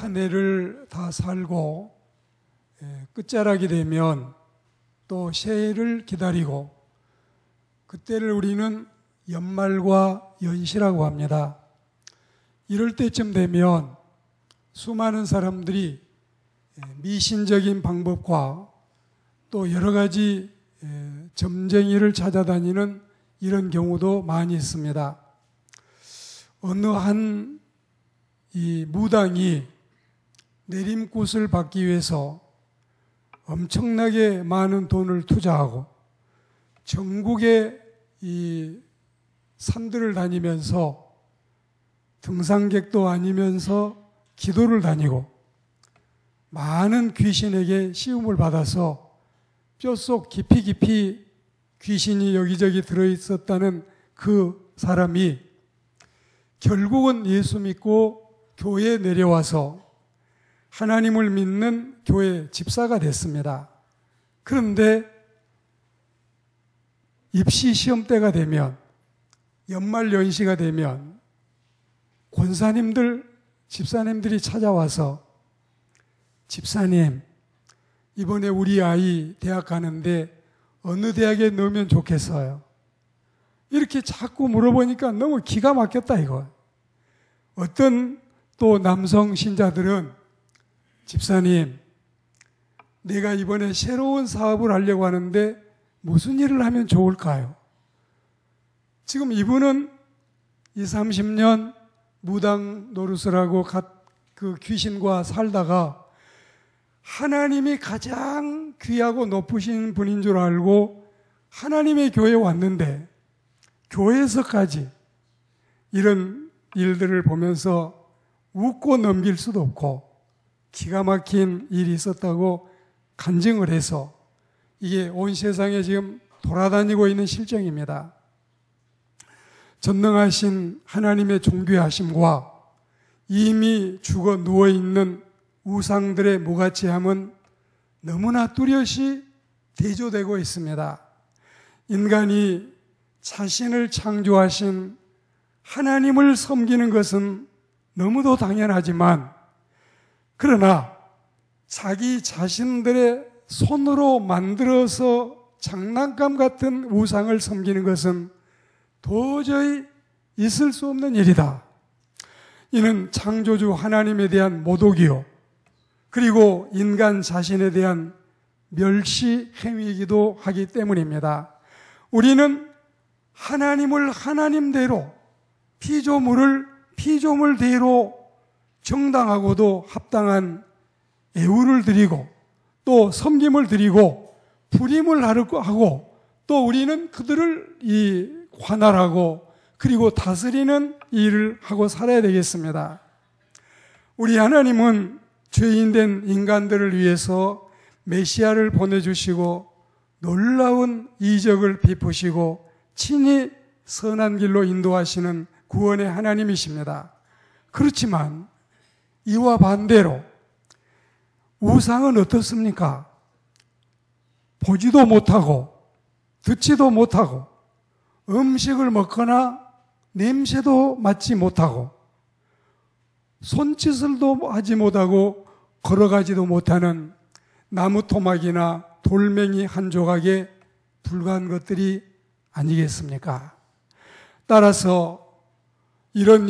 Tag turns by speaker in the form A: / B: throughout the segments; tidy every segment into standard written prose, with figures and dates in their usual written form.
A: 한 해를 다 살고 끝자락이 되면 또 새해를 기다리고 그때를 우리는 연말과 연시라고 합니다. 이럴 때쯤 되면 수많은 사람들이 미신적인 방법과 또 여러 가지 점쟁이를 찾아다니는 이런 경우도 많이 있습니다. 어느 한 이 무당이 내림굿을 받기 위해서 엄청나게 많은 돈을 투자하고 전국의 이 산들을 다니면서 등산객도 아니면서 기도를 다니고 많은 귀신에게 시움을 받아서 뼛속 깊이 귀신이 여기저기 들어있었다는 그 사람이 결국은 예수 믿고 교회에 내려와서 하나님을 믿는 교회 집사가 됐습니다. 그런데 입시 시험 때가 되면 연말 연시가 되면 권사님들, 집사님들이 찾아와서 집사님, 이번에 우리 아이 대학 가는데 어느 대학에 넣으면 좋겠어요? 이렇게 자꾸 물어보니까 너무 기가 막혔다 이거. 어떤 또 남성 신자들은 집사님, 내가 이번에 새로운 사업을 하려고 하는데 무슨 일을 하면 좋을까요? 지금 이분은 20, 30년 무당 노릇을 하고 그 귀신과 살다가 하나님이 가장 귀하고 높으신 분인 줄 알고 하나님의 교회에 왔는데 교회에서까지 이런 일들을 보면서 웃고 넘길 수도 없고 기가 막힌 일이 있었다고 간증을 해서 이게 온 세상에 지금 돌아다니고 있는 실정입니다. 전능하신 하나님의 존귀하심과 이미 죽어 누워있는 우상들의 무가치함은 너무나 뚜렷이 대조되고 있습니다. 인간이 자신을 창조하신 하나님을 섬기는 것은 너무도 당연하지만 그러나 자기 자신들의 손으로 만들어서 장난감 같은 우상을 섬기는 것은 도저히 있을 수 없는 일이다. 이는 창조주 하나님에 대한 모독이요 그리고 인간 자신에 대한 멸시 행위이기도 하기 때문입니다. 우리는 하나님을 하나님대로 피조물을 피조물대로 정당하고도 합당한 애우를 드리고 또 섬김을 드리고 부림을 하고 또 우리는 그들을 관할하고 그리고 다스리는 일을 하고 살아야 되겠습니다. 우리 하나님은 죄인된 인간들을 위해서 메시아를 보내주시고 놀라운 이적을 베푸시고 친히 선한 길로 인도하시는 구원의 하나님이십니다. 그렇지만 이와 반대로 우상은 어떻습니까? 보지도 못하고 듣지도 못하고 음식을 먹거나 냄새도 맡지 못하고 손짓을도 하지 못하고 걸어가지도 못하는 나무 토막이나 돌멩이 한 조각에 불과한 것들이 아니겠습니까? 따라서 이런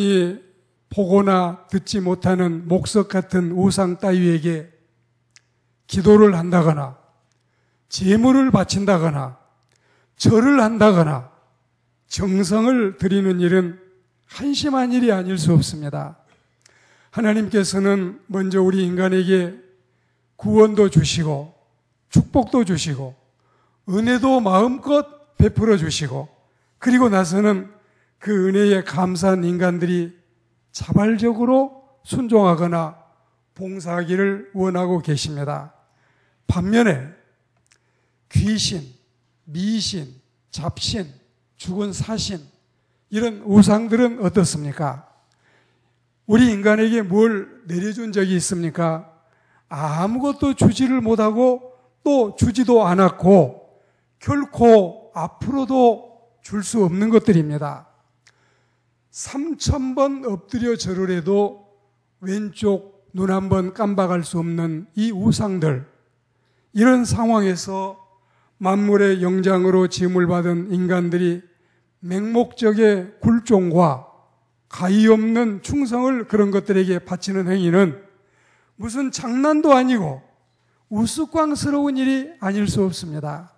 A: 보거나 듣지 못하는 목석 같은 우상 따위에게 기도를 한다거나 제물을 바친다거나 절을 한다거나 정성을 드리는 일은 한심한 일이 아닐 수 없습니다. 하나님께서는 먼저 우리 인간에게 구원도 주시고 축복도 주시고 은혜도 마음껏 베풀어 주시고 그리고 나서는 그 은혜에 감사한 인간들이 자발적으로 순종하거나 봉사하기를 원하고 계십니다. 반면에 귀신, 미신, 잡신, 죽은 사신 이런 우상들은 어떻습니까? 우리 인간에게 뭘 내려준 적이 있습니까? 아무것도 주지를 못하고 또 주지도 않았고 결코 앞으로도 줄 수 없는 것들입니다. 3000번 엎드려 절을 해도 왼쪽 눈 한번 깜박할 수 없는 이 우상들, 이런 상황에서 만물의 영장으로 지음을 받은 인간들이 맹목적의 굴종과 가히 없는 충성을 그런 것들에게 바치는 행위는 무슨 장난도 아니고 우스꽝스러운 일이 아닐 수 없습니다.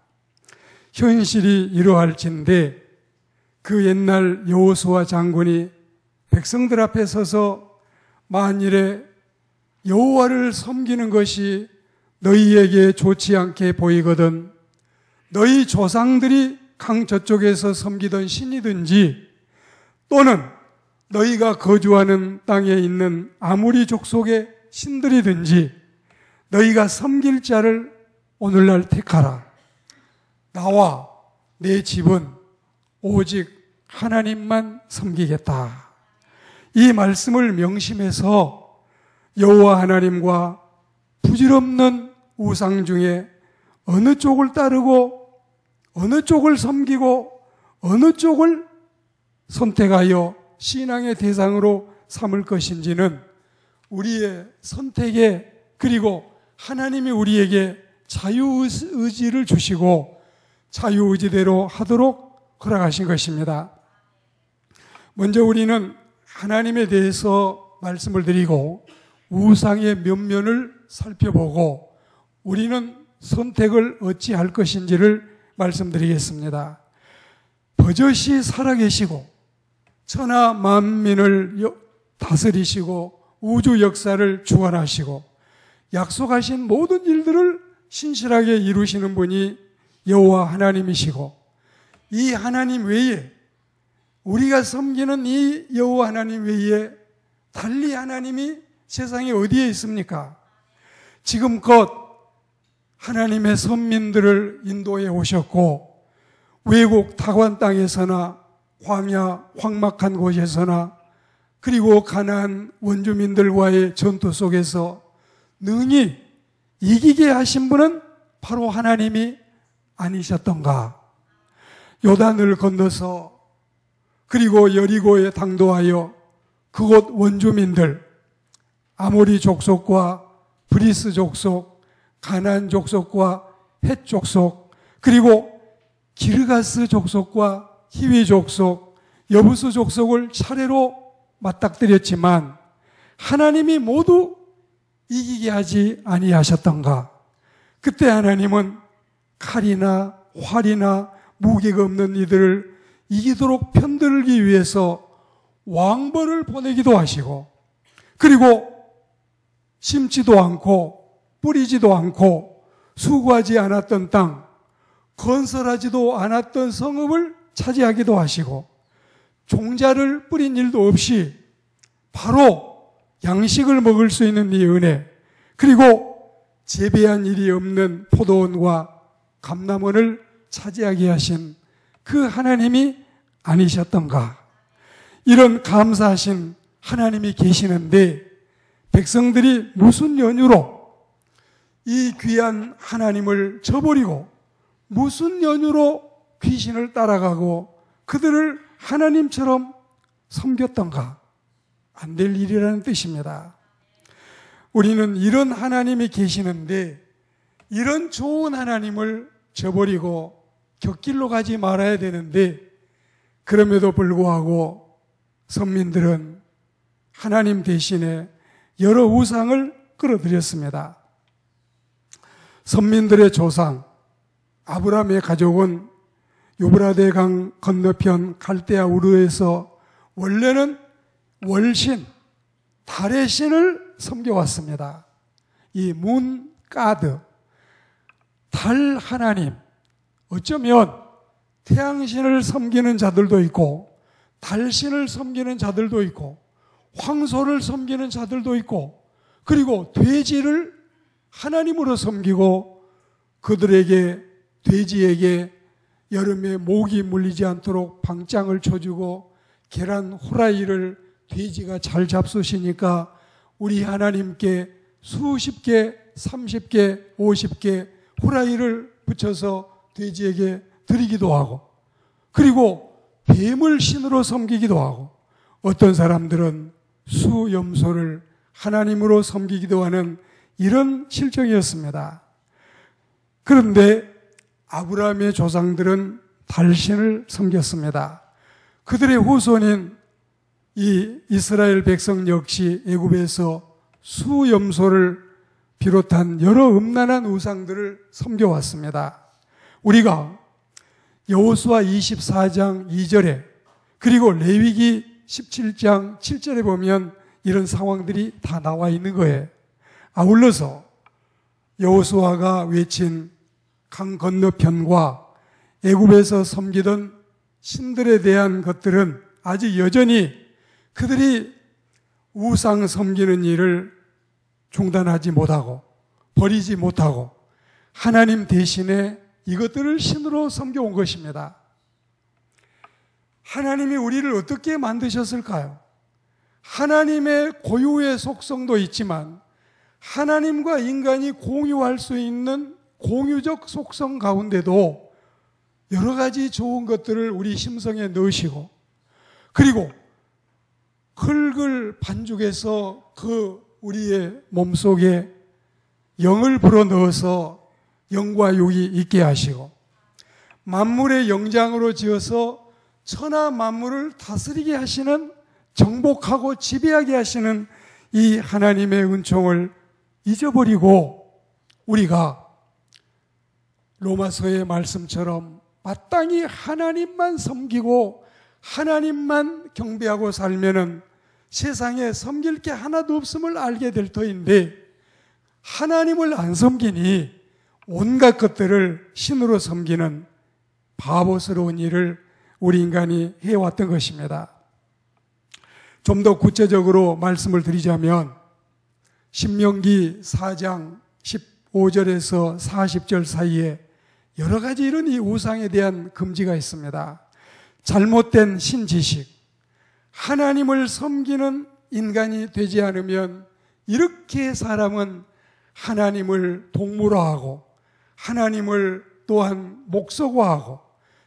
A: 현실이 이러할진데 그 옛날 여호수아 장군이 백성들 앞에 서서 만일에 여호와를 섬기는 것이 너희에게 좋지 않게 보이거든 너희 조상들이 강 저쪽에서 섬기던 신이든지 또는 너희가 거주하는 땅에 있는 아무리 족속의 신들이든지 너희가 섬길 자를 오늘날 택하라. 나와 내 집은 오직 하나님만 섬기겠다. 이 말씀을 명심해서 여호와 하나님과 부질없는 우상 중에 어느 쪽을 따르고 어느 쪽을 섬기고 어느 쪽을 선택하여 신앙의 대상으로 삼을 것인지는 우리의 선택에 그리고 하나님이 우리에게 자유의지를 주시고 자유의지대로 하도록 허락하신 것입니다. 먼저 우리는 하나님에 대해서 말씀을 드리고 우상의 면면을 살펴보고 우리는 선택을 어찌할 것인지를 말씀드리겠습니다. 버젓이 살아계시고 천하 만민을 다스리시고 우주 역사를 주관하시고 약속하신 모든 일들을 신실하게 이루시는 분이 여호와 하나님이시고 이 하나님 외에 우리가 섬기는 이 여호와 하나님 외에 달리 하나님이 세상에 어디에 있습니까? 지금껏 하나님의 선민들을 인도해 오셨고 외국 타관 땅에서나 광야 황막한 곳에서나 그리고 가나안 원주민들과의 전투 속에서 능히 이기게 하신 분은 바로 하나님이 아니셨던가? 요단을 건너서 그리고 여리고에 당도하여 그곳 원주민들 아모리 족속과 브리스 족속, 가나안 족속과 헷 족속 그리고 기르가스 족속과 히위 족속, 여부스 족속을 차례로 맞닥뜨렸지만 하나님이 모두 이기게 하지 아니하셨던가? 그때 하나님은 칼이나 활이나 무기가 없는 이들을 이기도록 편들기 위해서 왕벌을 보내기도 하시고 그리고 심지도 않고 뿌리지도 않고 수고하지 않았던 땅, 건설하지도 않았던 성읍을 차지하기도 하시고 종자를 뿌린 일도 없이 바로 양식을 먹을 수 있는 이 은혜 그리고 재배한 일이 없는 포도원과 감람원을 차지하게 하신 그 하나님이 아니셨던가? 이런 감사하신 하나님이 계시는데 백성들이 무슨 연유로 이 귀한 하나님을 저버리고 무슨 연유로 귀신을 따라가고 그들을 하나님처럼 섬겼던가? 안 될 일이라는 뜻입니다. 우리는 이런 하나님이 계시는데 이런 좋은 하나님을 저버리고 곁길로 가지 말아야 되는데 그럼에도 불구하고 선민들은 하나님 대신에 여러 우상을 끌어들였습니다. 선민들의 조상 아브라함의 가족은 유브라데 강 건너편 갈대아 우르에서 원래는 월신, 달의 신을 섬겨왔습니다. 이 문 가드, 달 하나님, 어쩌면 태양신을 섬기는 자들도 있고 달신을 섬기는 자들도 있고 황소를 섬기는 자들도 있고 그리고 돼지를 하나님으로 섬기고 그들에게 돼지에게 여름에 모기 물리지 않도록 방장을 쳐주고 계란 후라이를 돼지가 잘 잡수시니까 우리 하나님께 수십 개, 30개, 50개 후라이를 붙여서 돼지에게 드리기도 하고 그리고 뱀을 신으로 섬기기도 하고 어떤 사람들은 수염소를 하나님으로 섬기기도 하는 이런 실정이었습니다. 그런데 아브라함의 조상들은 달신을 섬겼습니다. 그들의 후손인 이 이스라엘 백성 역시 애굽에서 수염소를 비롯한 여러 음란한 우상들을 섬겨왔습니다. 우리가 여호수아 24장 2절에 그리고 레위기 17장 7절에 보면 이런 상황들이 다 나와 있는 거예요. 아울러서 여호수아가 외친 강 건너편과 애굽에서 섬기던 신들에 대한 것들은 아직 여전히 그들이 우상 섬기는 일을 중단하지 못하고 버리지 못하고 하나님 대신에 이것들을 신으로 섬겨온 것입니다. 하나님이 우리를 어떻게 만드셨을까요? 하나님의 고유의 속성도 있지만 하나님과 인간이 공유할 수 있는 공유적 속성 가운데도 여러 가지 좋은 것들을 우리 심성에 넣으시고 그리고 흙을 반죽해서 그 우리의 몸속에 영을 불어넣어서 영과 육이 있게 하시고 만물의 영장으로 지어서 천하 만물을 다스리게 하시는 정복하고 지배하게 하시는 이 하나님의 은총을 잊어버리고 우리가 로마서의 말씀처럼 마땅히 하나님만 섬기고 하나님만 경배하고 살면은 세상에 섬길 게 하나도 없음을 알게 될 터인데 하나님을 안 섬기니 온갖 것들을 신으로 섬기는 바보스러운 일을 우리 인간이 해왔던 것입니다. 좀 더 구체적으로 말씀을 드리자면 신명기 4장 15절에서 40절 사이에 여러 가지 이런 이 우상에 대한 금지가 있습니다. 잘못된 신지식, 하나님을 섬기는 인간이 되지 않으면 이렇게 사람은 하나님을 동물화하고 하나님을 또한 목석화하고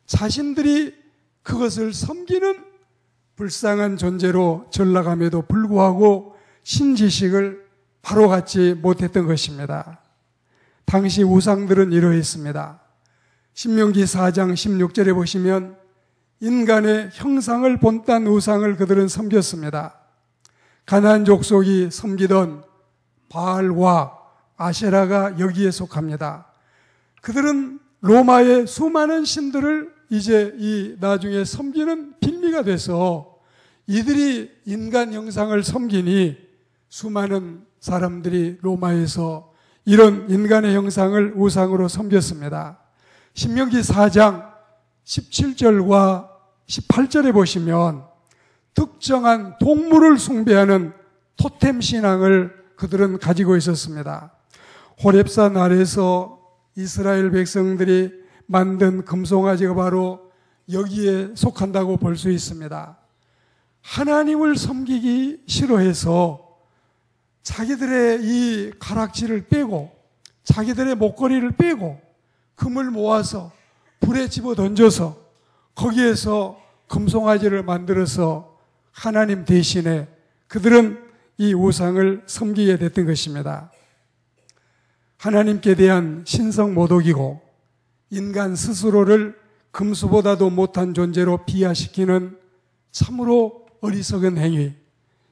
A: 자신들이 그것을 섬기는 불쌍한 존재로 전락함에도 불구하고 신지식을 바로 갖지 못했던 것입니다. 당시 우상들은 이러했습니다. 신명기 4장 16절에 보시면 인간의 형상을 본딴 우상을 그들은 섬겼습니다. 가나안 족속이 섬기던 바알과 아세라가 여기에 속합니다. 그들은 로마의 수많은 신들을 이제 이 나중에 섬기는 빌미가 돼서 이들이 인간 형상을 섬기니 수많은 사람들이 로마에서 이런 인간의 형상을 우상으로 섬겼습니다. 신명기 4장 17절과 18절에 보시면 특정한 동물을 숭배하는 토템 신앙을 그들은 가지고 있었습니다. 호렙산 아래서 이스라엘 백성들이 만든 금송아지가 바로 여기에 속한다고 볼 수 있습니다. 하나님을 섬기기 싫어해서 자기들의 이 가락지를 빼고 자기들의 목걸이를 빼고 금을 모아서 불에 집어 던져서 거기에서 금송아지를 만들어서 하나님 대신에 그들은 이 우상을 섬기게 됐던 것입니다. 하나님께 대한 신성 모독이고 인간 스스로를 금수보다도 못한 존재로 비하시키는 참으로 어리석은 행위,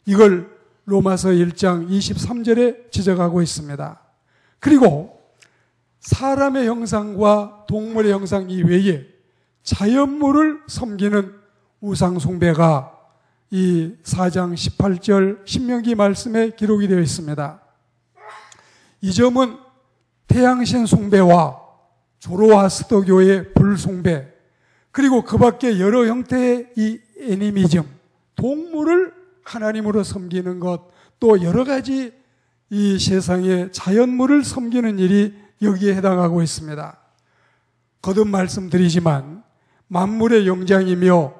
A: 이걸 로마서 1장 23절에 지적하고 있습니다. 그리고 사람의 형상과 동물의 형상 이외에 자연물을 섬기는 우상 숭배가 이 4장 18절 신명기 말씀에 기록이 되어 있습니다. 이 점은 태양신 숭배와 조로아스터교의 불숭배, 그리고 그 밖에 여러 형태의 이 애니미즘, 동물을 하나님으로 섬기는 것, 또 여러 가지 이 세상의 자연물을 섬기는 일이 여기에 해당하고 있습니다. 거듭 말씀드리지만 만물의 영장이며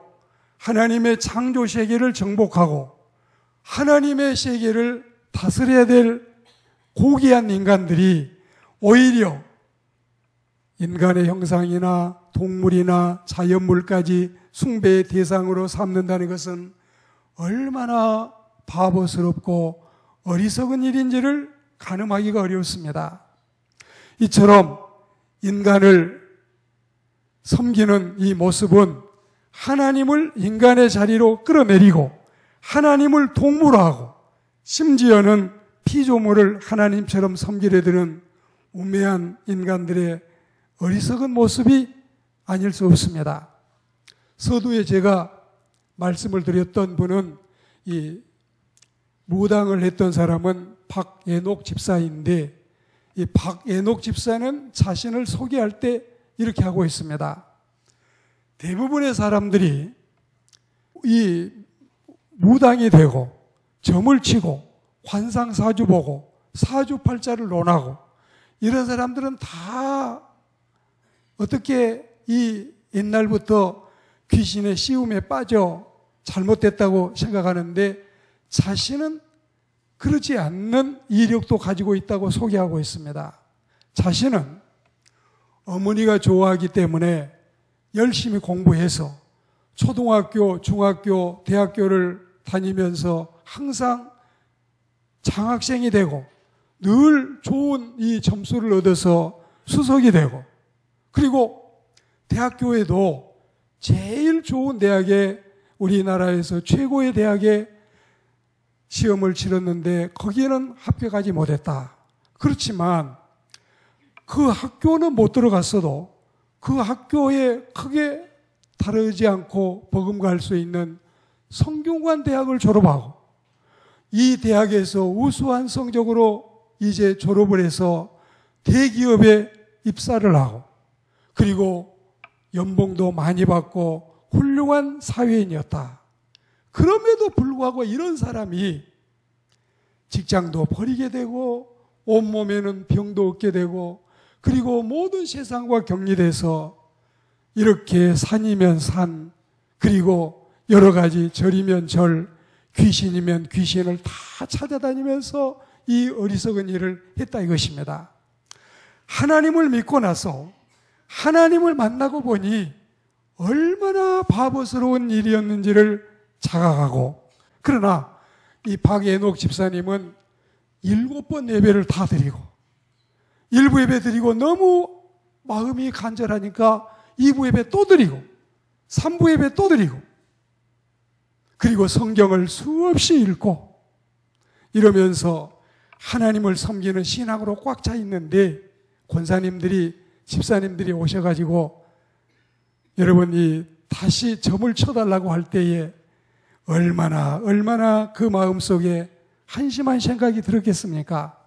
A: 하나님의 창조 세계를 정복하고 하나님의 세계를 다스려야 될 고귀한 인간들이 오히려 인간의 형상이나 동물이나 자연물까지 숭배의 대상으로 삼는다는 것은 얼마나 바보스럽고 어리석은 일인지를 가늠하기가 어렵습니다. 이처럼 인간을 섬기는 이 모습은 하나님을 인간의 자리로 끌어내리고 하나님을 동물화하고 심지어는 피조물을 하나님처럼 섬기려 드는 우매한 인간들의 어리석은 모습이 아닐 수 없습니다. 서두에 제가 말씀을 드렸던 분은 이 무당을 했던 사람은 박예녹 집사인데, 이 박예녹 집사는 자신을 소개할 때 이렇게 하고 있습니다. 대부분의 사람들이 이 무당이 되고 점을 치고 관상사주 보고 사주팔자를 논하고 이런 사람들은 다 어떻게 이 옛날부터 귀신의 시움에 빠져 잘못됐다고 생각하는데 자신은 그렇지 않는 이력도 가지고 있다고 소개하고 있습니다. 자신은 어머니가 좋아하기 때문에 열심히 공부해서 초등학교, 중학교, 대학교를 다니면서 항상 장학생이 되고 늘 좋은 이 점수를 얻어서 수석이 되고, 그리고 대학교에도 제일 좋은 대학에, 우리나라에서 최고의 대학에 시험을 치렀는데 거기에는 합격하지 못했다. 그렇지만 그 학교는 못 들어갔어도 그 학교에 크게 다르지 않고 버금갈 수 있는 성균관 대학을 졸업하고 이 대학에서 우수한 성적으로 이제 졸업을 해서 대기업에 입사를 하고, 그리고 연봉도 많이 받고 훌륭한 사회인이었다. 그럼에도 불구하고 이런 사람이 직장도 버리게 되고 온몸에는 병도 얻게 되고, 그리고 모든 세상과 격리돼서 이렇게 산이면 산, 그리고 여러 가지 절이면 절, 귀신이면 귀신을 다 찾아다니면서 이 어리석은 일을 했다 이것입니다. 하나님을 믿고 나서 하나님을 만나고 보니 얼마나 바보스러운 일이었는지를 자각하고, 그러나 이 박예녹 집사님은 7번 예배를 다 드리고 1부 예배 드리고 너무 마음이 간절하니까 2부 예배 또 드리고 3부 예배 또 드리고, 그리고 성경을 수없이 읽고 이러면서 하나님을 섬기는 신앙으로 꽉 차 있는데, 권사님들이, 집사님들이 오셔가지고 여러분이 다시 점을 쳐달라고 할 때에 얼마나 그 마음속에 한심한 생각이 들었겠습니까?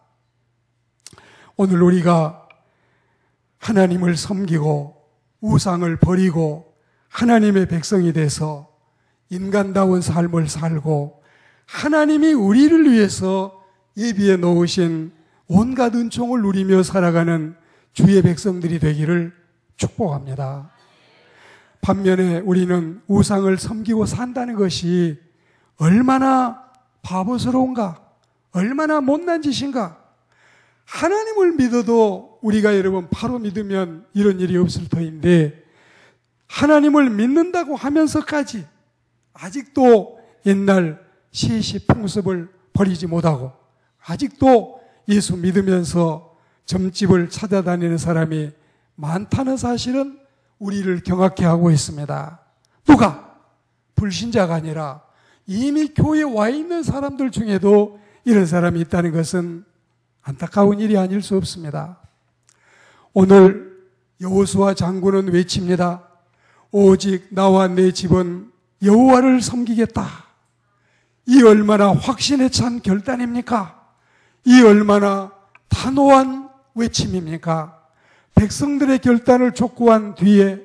A: 오늘 우리가 하나님을 섬기고 우상을 버리고 하나님의 백성이 돼서 인간다운 삶을 살고 하나님이 우리를 위해서 예비해 놓으신 온갖 은총을 누리며 살아가는 주의 백성들이 되기를 축복합니다. 반면에 우리는 우상을 섬기고 산다는 것이 얼마나 바보스러운가, 얼마나 못난 짓인가. 하나님을 믿어도 우리가 여러분 바로 믿으면 이런 일이 없을 터인데, 하나님을 믿는다고 하면서까지 아직도 옛날 시시 풍습을 버리지 못하고 아직도 예수 믿으면서 점집을 찾아다니는 사람이 많다는 사실은 우리를 경악해 하고 있습니다. 누가? 불신자가 아니라 이미 교회에 와 있는 사람들 중에도 이런 사람이 있다는 것은 안타까운 일이 아닐 수 없습니다. 오늘 여호수아 장군은 외칩니다. 오직 나와 내 집은 여호와를 섬기겠다. 이 얼마나 확신에 찬 결단입니까? 이 얼마나 단호한 외침입니까? 백성들의 결단을 촉구한 뒤에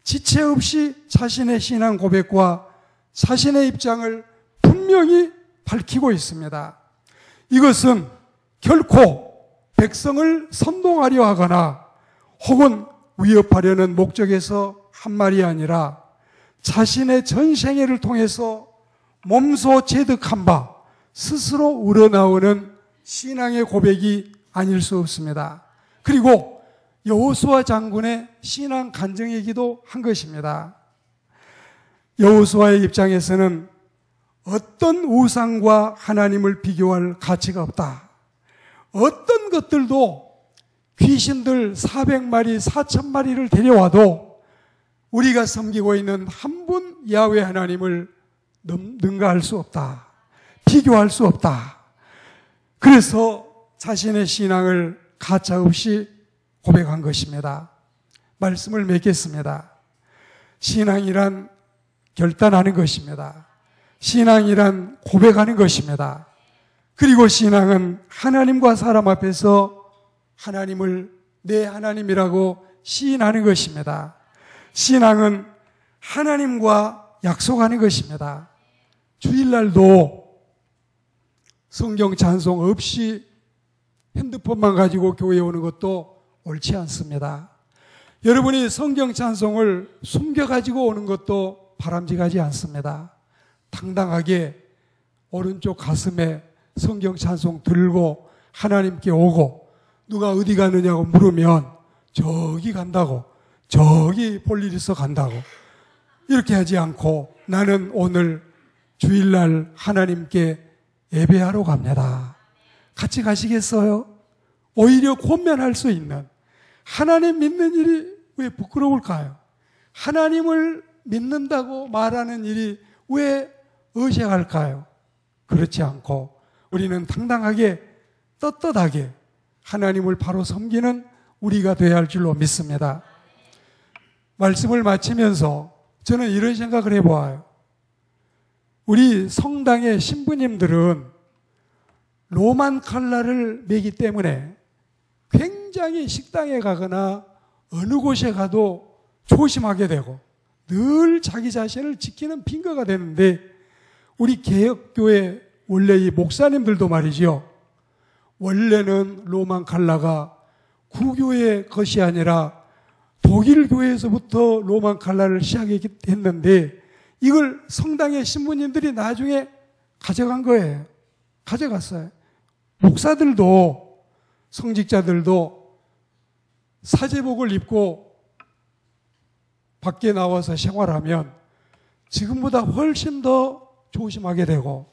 A: 지체 없이 자신의 신앙 고백과 자신의 입장을 분명히 밝히고 있습니다. 이것은 결코 백성을 선동하려 하거나 혹은 위협하려는 목적에서 한 말이 아니라 자신의 전생애를 통해서 몸소 체득한 바 스스로 우러나오는 신앙의 고백이 아닐 수 없습니다. 그리고 여호수아 장군의 신앙 간증이기도 한 것입니다. 여호수아의 입장에서는 어떤 우상과 하나님을 비교할 가치가 없다. 어떤 것들도 귀신들 400마리, 4,000마리를 데려와도 우리가 섬기고 있는 한 분 야훼 하나님을 능가할 수 없다. 비교할 수 없다. 그래서 자신의 신앙을 가차없이 고백한 것입니다. 말씀을 맺겠습니다. 신앙이란 결단하는 것입니다. 신앙이란 고백하는 것입니다. 그리고 신앙은 하나님과 사람 앞에서 하나님을 내 하나님이라고 시인하는 것입니다. 신앙은 하나님과 약속하는 것입니다. 주일날도 성경 찬송 없이 핸드폰만 가지고 교회에 오는 것도 옳지 않습니다. 여러분이 성경 찬송을 숨겨가지고 오는 것도 바람직하지 않습니다. 당당하게 오른쪽 가슴에 성경 찬송 들고 하나님께 오고 누가 어디 가느냐고 물으면 저기 간다고, 저기 볼 일 있어 간다고 이렇게 하지 않고 나는 오늘 주일날 하나님께 예배하러 갑니다. 같이 가시겠어요? 오히려 권면할 수 있는 하나님 믿는 일이 왜 부끄러울까요? 하나님을 믿는다고 말하는 일이 왜 어색할까요? 그렇지 않고 우리는 당당하게 떳떳하게 하나님을 바로 섬기는 우리가 되어야 할 줄로 믿습니다. 말씀을 마치면서 저는 이런 생각을 해보아요. 우리 성당의 신부님들은 로만 칼라를 매기 때문에 굉장히 식당에 가거나 어느 곳에 가도 조심하게 되고 늘 자기 자신을 지키는 핑거가 되는데 우리 개혁교회 원래 이 목사님들도 말이죠. 원래는 로만 칼라가 구교의 것이 아니라 독일 교회에서부터 로만 칼라를 시작했는데 이걸 성당의 신부님들이 나중에 가져간 거예요. 가져갔어요. 목사들도 성직자들도 사제복을 입고 밖에 나와서 생활하면 지금보다 훨씬 더 조심하게 되고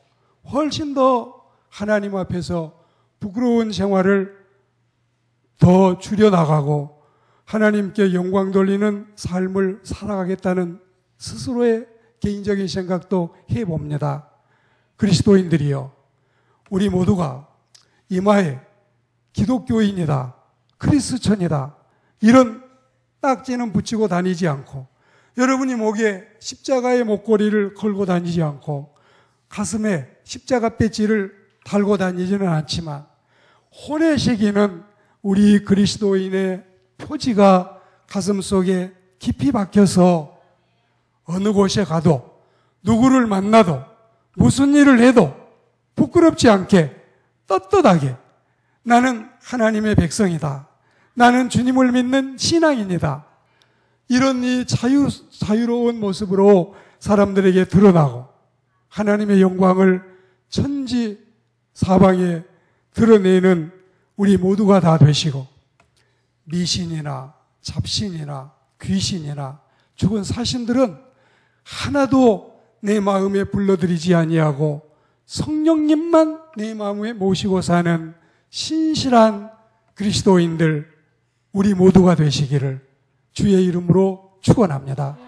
A: 훨씬 더 하나님 앞에서 부끄러운 생활을 더 줄여나가고 하나님께 영광 돌리는 삶을 살아가겠다는 스스로의 개인적인 생각도 해봅니다. 그리스도인들이요, 우리 모두가 이마에 기독교인이다, 크리스천이다 이런 딱지는 붙이고 다니지 않고 여러분이 목에 십자가의 목걸이를 걸고 다니지 않고 가슴에 십자가 배지를 달고 다니지는 않지만 혼의 새기는 우리 그리스도인의 표지가 가슴속에 깊이 박혀서 어느 곳에 가도 누구를 만나도 무슨 일을 해도 부끄럽지 않게 떳떳하게 나는 하나님의 백성이다. 나는 주님을 믿는 신앙인이다. 이런 이 자유로운 모습으로 사람들에게 드러나고 하나님의 영광을 천지 사방에 드러내는 우리 모두가 다 되시고 미신이나 잡신이나 귀신이나 죽은 사신들은 하나도 내 마음에 불러들이지 아니하고 성령님만 내 마음에 모시고 사는 신실한 그리스도인들 우리 모두가 되시기를 주의 이름으로 축원합니다.